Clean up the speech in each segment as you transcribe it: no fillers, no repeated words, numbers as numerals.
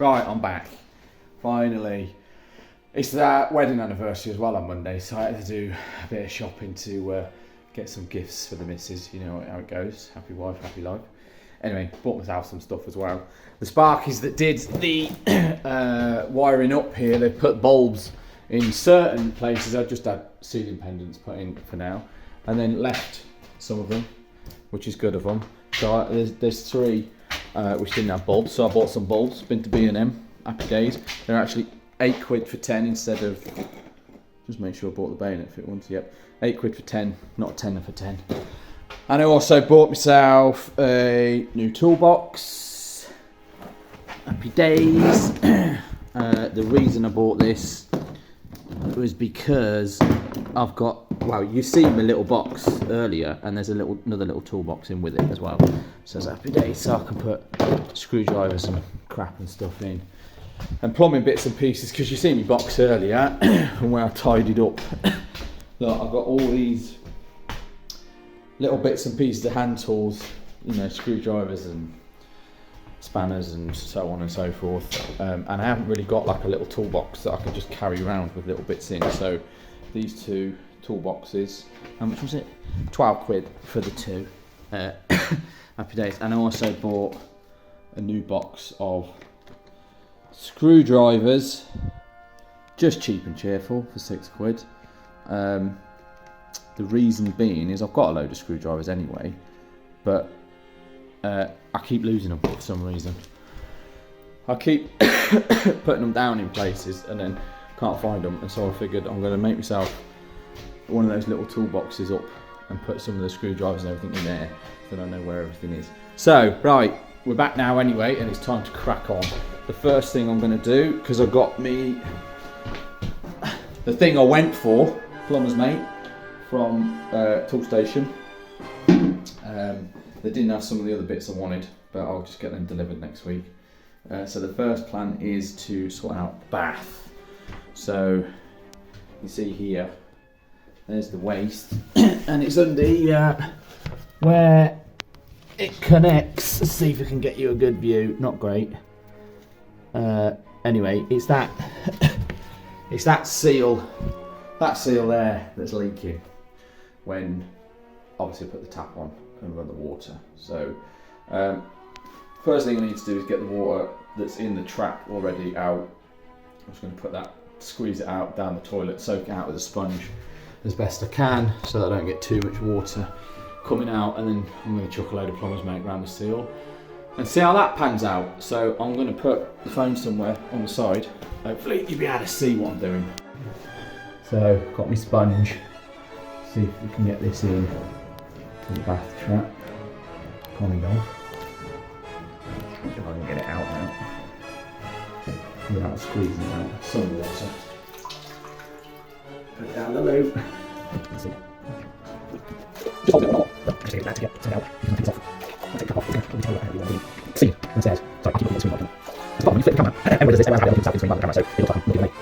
Right, I'm back. Finally. It's that wedding anniversary as well on Monday, so I had to do a bit of shopping to get some gifts for the missus. You know how it goes. Happy wife, happy life. Anyway, bought myself some stuff as well. The Sparkies that did the wiring up here, they put bulbs in certain places. I just had ceiling pendants put in for now, and then left some of them, which is good of them. So there's three which didn't have bulbs, so I bought some bulbs. Been to B&M, happy days. They're actually £8 for 10 instead of, just make sure I bought the bayonet fit ones. Yep, £8 for 10, not a tenner for 10. And I also bought myself a new toolbox. Happy days. The reason I bought this was because I've got, well, you see my little box earlier, and there's another little toolbox in with it as well. So it's happy days, so I can put screwdrivers and crap and stuff in, and plumbing bits and pieces. Because you see my box earlier, and where I tidied up. Look, I've got all these little bits and pieces of hand tools, you know, screwdrivers and spanners and so on and so forth. And I haven't really got like a little toolbox that I can just carry around with little bits in. So these two toolboxes, how much was it? £12 for the two. Happy days. And I also bought a new box of screwdrivers, just cheap and cheerful, for £6. The reason being is I've got a load of screwdrivers anyway, but I keep losing them for some reason. I keep putting them down in places and then can't find them, and so I figured I'm going to make myself one of those little toolboxes up and put some of the screwdrivers and everything in there, so I know where everything is. So, right, we're back now anyway, and it's time to crack on. The first thing I'm going to do, because I've got me the thing I went for, plumber's mate, from Toolstation. They didn't have some of the other bits I wanted, but I'll just get them delivered next week. So the first plan is to sort out the bath. So you see here, there's the waste, and it's under here where it connects. Let's see if we can get you a good view. Not great. Anyway, it's that it's that seal there that's leaking when obviously I put the tap on and run the water. So first thing I need to do is get the water that's in the trap already out. I'm just going to put that, squeeze it out down the toilet, soak it out with a sponge as best I can so that I don't get too much water coming out, and then I'm going to chuck a load of plumber's mate around the seal and see how that pans out. So I'm going to put the phone somewhere on the side. Hopefully you'll be able to see what I'm doing. So got my sponge. See if we can get this in to the bath trap. Kind of. If I can get it out now without squeezing it out. Some water. Put it down the loop. Let's see. Just hold it on. Just get it back to get some out. You can take this off. I'll take the top off. Let me tell you what you want to do. See it. It says. Sorry, I'll keep it on the screen like that. It's when you flip the camera. Everybody does this. Everyone's got to keep the screen like the camera, so it looks like I'm looking at me.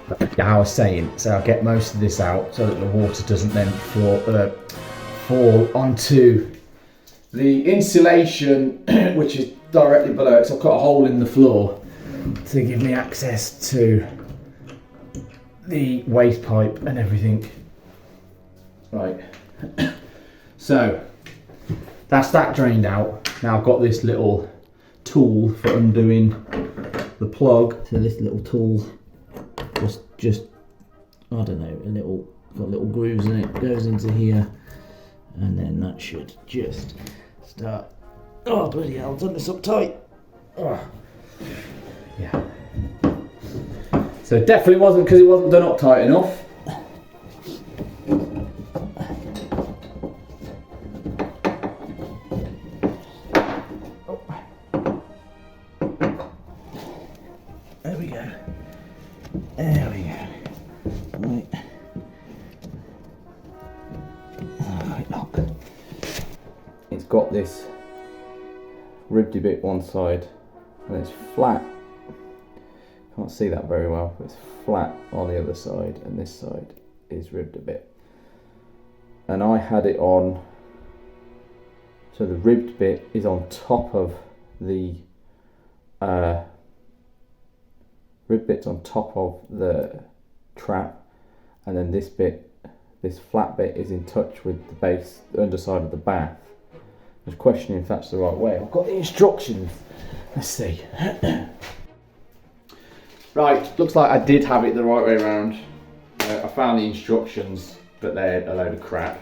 But yeah, I was saying, so I'll get most of this out so that the water doesn't then fall onto the insulation, which is directly below it. So I've got a hole in the floor to give me access to the waste pipe and everything. Right. So that's that drained out. Now I've got this little tool for undoing the plug. So this little tool just I don't know, got little grooves in it, goes into here, and then that should just start. Oh bloody hell, I've done this up tight. Oh. Yeah. So it definitely wasn't because it wasn't done up tight enough. There we go. There we go. Right. Right lock. It's got this ribbedy bit one side, and it's flat. Can't see that very well, but it's flat on the other side, and this side is ribbed a bit. And I had it on, so the ribbed bit is on top of the rib bit's on top of the trap, and then this flat bit is in touch with the base, the underside of the bath. I was questioning if that's the right way. I've got the instructions. Let's see. Right, looks like I did have it the right way around. I found the instructions, but they're a load of crap.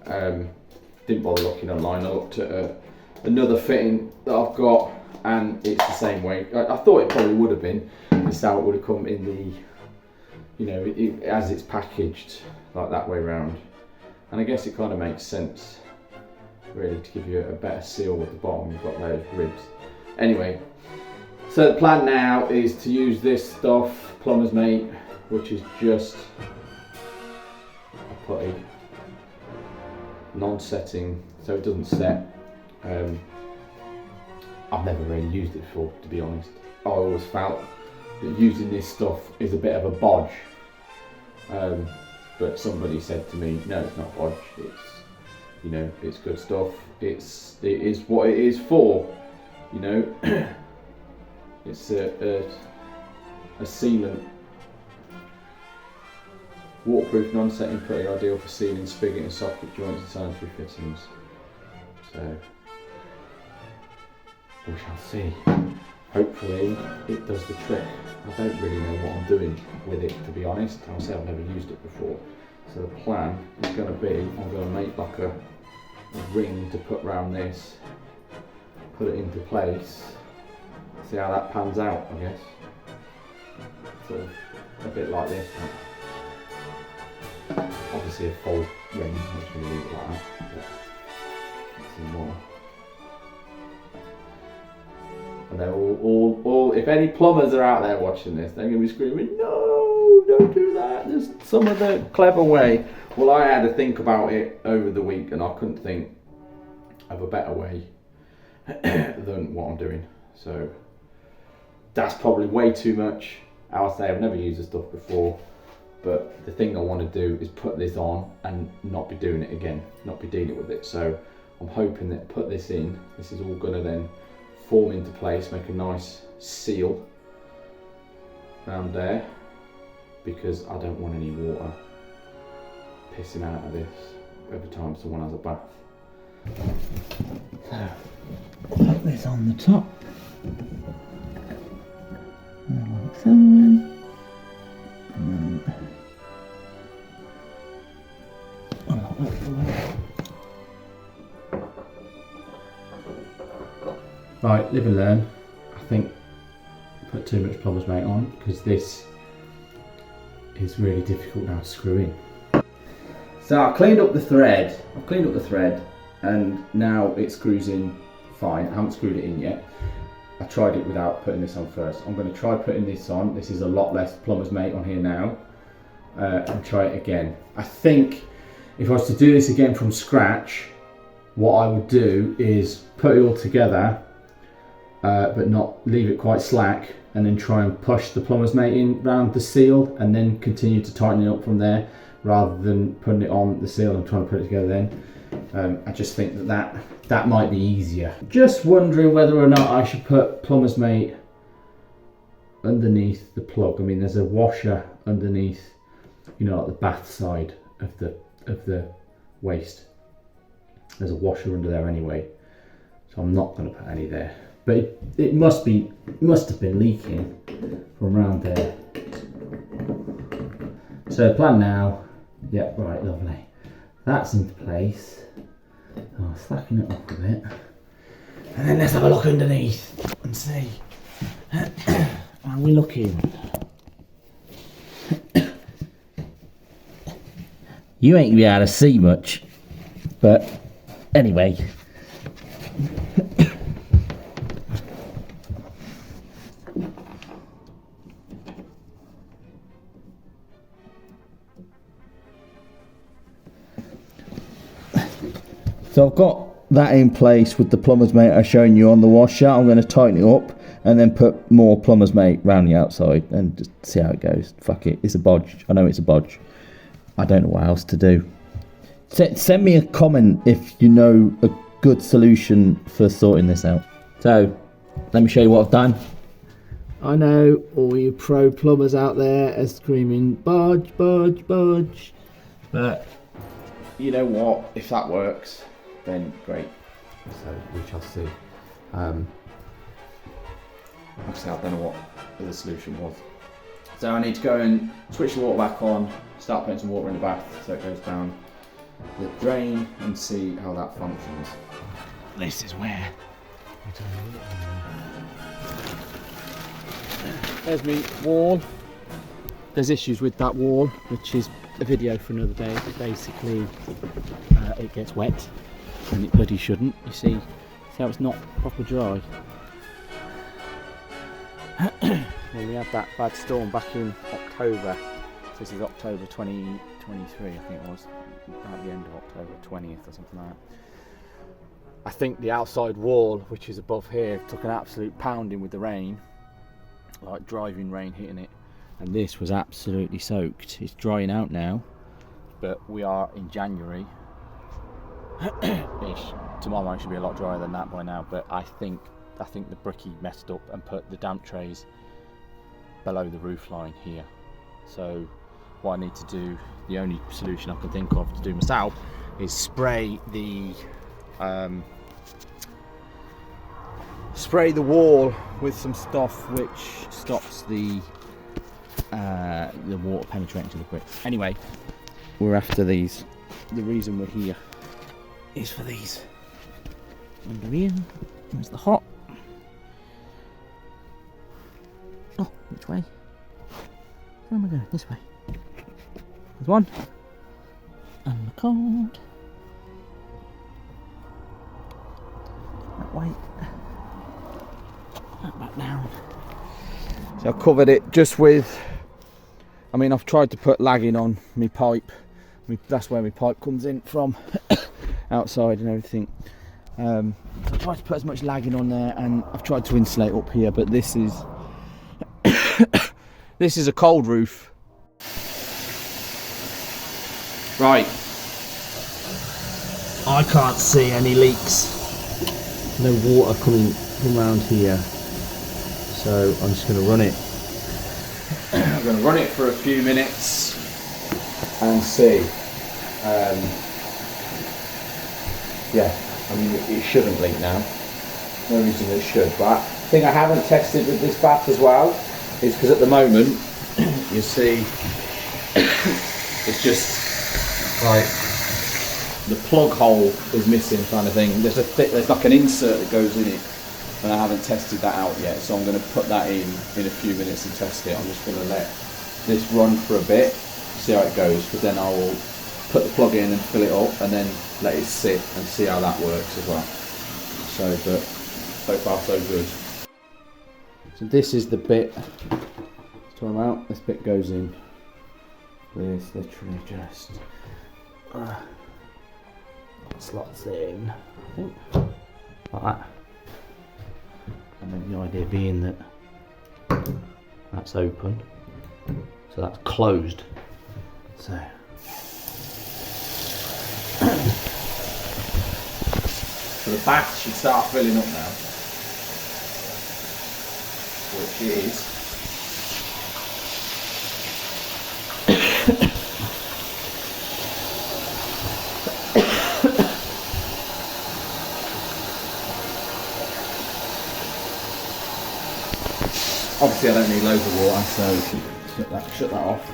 Didn't bother looking online. I looked at another fitting that I've got, and it's the same way. I thought it probably would have been. This is how it would have come in the, you know, as it's packaged, like that way around. And I guess it kind of makes sense, really, to give you a better seal at the bottom. You've got those ribs. Anyway, so the plan now is to use this stuff, Plumber's Mate, which is just a putty, non-setting, so it doesn't set. I've never really used it before, to be honest. I always felt that using this stuff is a bit of a bodge. But somebody said to me, no, it's not bodge. It's, you know, it's good stuff. It is what it is for. You know, it's a sealant, waterproof, non-setting putty, ideal for sealing spigot and socket joints and sanitary fittings. So we shall see. Hopefully it does the trick. I don't really know what I'm doing with it, to be honest. I'll say I've never used it before. So the plan is going to be, I'm going to make like a ring to put around this, put it into place, see how that pans out, I guess. So a bit like this. Obviously a full ring, I'm just going to leave it like that. But some more. And they're all, if any plumbers are out there watching this, they're going to be screaming, no, don't do that, there's some other clever way. Well, I had to think about it over the week, and I couldn't think of a better way than what I'm doing. So that's probably way too much. I'll say I've never used this stuff before, but the thing I want to do is put this on and not be doing it again, not be dealing with it. So I'm hoping that put this in, this is all going to then form into place, make a nice seal around there, because I don't want any water pissing out of this every time someone has a bath. So put this on the top, like so, and then like that. Right, live and learn. I think I put too much Plumber's Mate on, because this is really difficult now to screw in. So I've cleaned up the thread, and now it screws in fine. I haven't screwed it in yet. I tried it without putting this on first. I'm going to try putting this on. This is a lot less Plumber's Mate on here now, and try it again. I think if I was to do this again from scratch, what I would do is put it all together, but not leave it quite slack, and then try and push the Plumber's Mate in round the seal, and then continue to tighten it up from there, rather than putting it on the seal and trying to put it together then. I just think that might be easier. Just wondering whether or not I should put Plumber's Mate underneath the plug. I mean, there's a washer underneath, you know, like the bath side of the waste. There's a washer under there anyway, so I'm not going to put any there. But it must have been leaking from around there. So the plan now, yeah, right, lovely. That's into place. Oh, slacking it up a bit. And then let's have a look underneath and see. How are we looking? You ain't gonna be able to see much, but anyway. So I've got that in place with the Plumber's Mate I've shown you on the washer. I'm going to tighten it up and then put more Plumber's Mate round the outside and just see how it goes. Fuck it, it's a bodge. I know it's a bodge. I don't know what else to do. Send me a comment if you know a good solution for sorting this out. So let me show you what I've done. I know all you pro plumbers out there are screaming, budge, budge, budge. But you know what? If that works, then great. So we shall see. Obviously, I don't know what the solution was. So I need to go and switch the water back on, start putting some water in the bath so it goes down the drain and see how that functions. This is where. There's me wall. There's issues with that wall, which is a video for another day. Basically, it gets wet, and it bloody shouldn't. You see how it's not proper dry. Well, we had that bad storm back in October. This is October 2023, I think it was, at the end of October 20th or something like that. I think the outside wall, which is above here, took an absolute pounding with the rain, like driving rain hitting it, and this was absolutely soaked. It's drying out now, but we are in January. Tomorrow should be a lot drier than that by now, but I think the brickie messed up and put the damp trays below the roof line here. So what I need to do, the only solution I can think of to do myself, is spray the wall with some stuff which stops the water penetrating to the brick. Anyway, we're after these. The reason we're here is for these. Under here, there's the hot. Oh, which way? Where am I going? This way. There's one. And the cold. That way. That back down. So I covered it just with, I mean, I've tried to put lagging on my pipe. That's where my pipe comes in from, outside and everything. So I tried to put as much lagging on there, and I've tried to insulate up here, but this is this is a cold roof. Right. I can't see any leaks. No water coming from around here. So I'm just going to run it. I'm going to run it for a few minutes and see. Yeah, I mean it shouldn't leak now. No reason it should, but the thing I haven't tested with this bath as well is because at the moment you see it's just like the plug hole is missing kind of thing. There's like an insert that goes in it, and I haven't tested that out yet, so I'm going to put that in a few minutes and test it. I'm just going to let this run for a bit, see how it goes, because then I will put the plug in and fill it up and then let it sit and see how that works as well. So, but so far so good. So this is the bit, so I'm out, this bit goes in. This literally just Slots in, I think. like that. And then the idea being that that's open, so that's closed. So the bath should start filling up now, which it is. Obviously I don't need loads of water, so shut that off.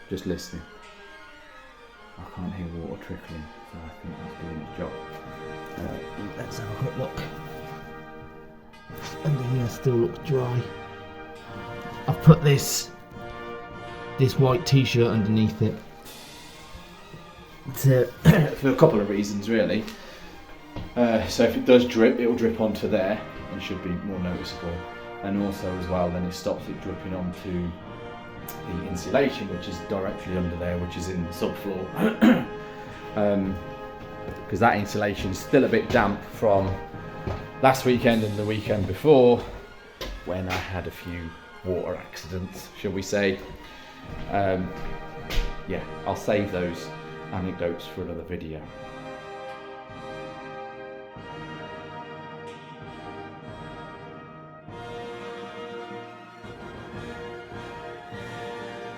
Just listening. I can't hear water trickling, so I think that's doing its job. Let's have a quick look. Under here still looks dry. I've put this white t-shirt underneath it. For a couple of reasons really. So if it does drip, it will drip onto there and should be more noticeable. And also as well, then it stops it dripping onto the insulation, which is directly under there, which is in the subfloor. Because that insulation is still a bit damp from last weekend and the weekend before, when I had a few water accidents, shall we say. Yeah, I'll save those anecdotes for another video.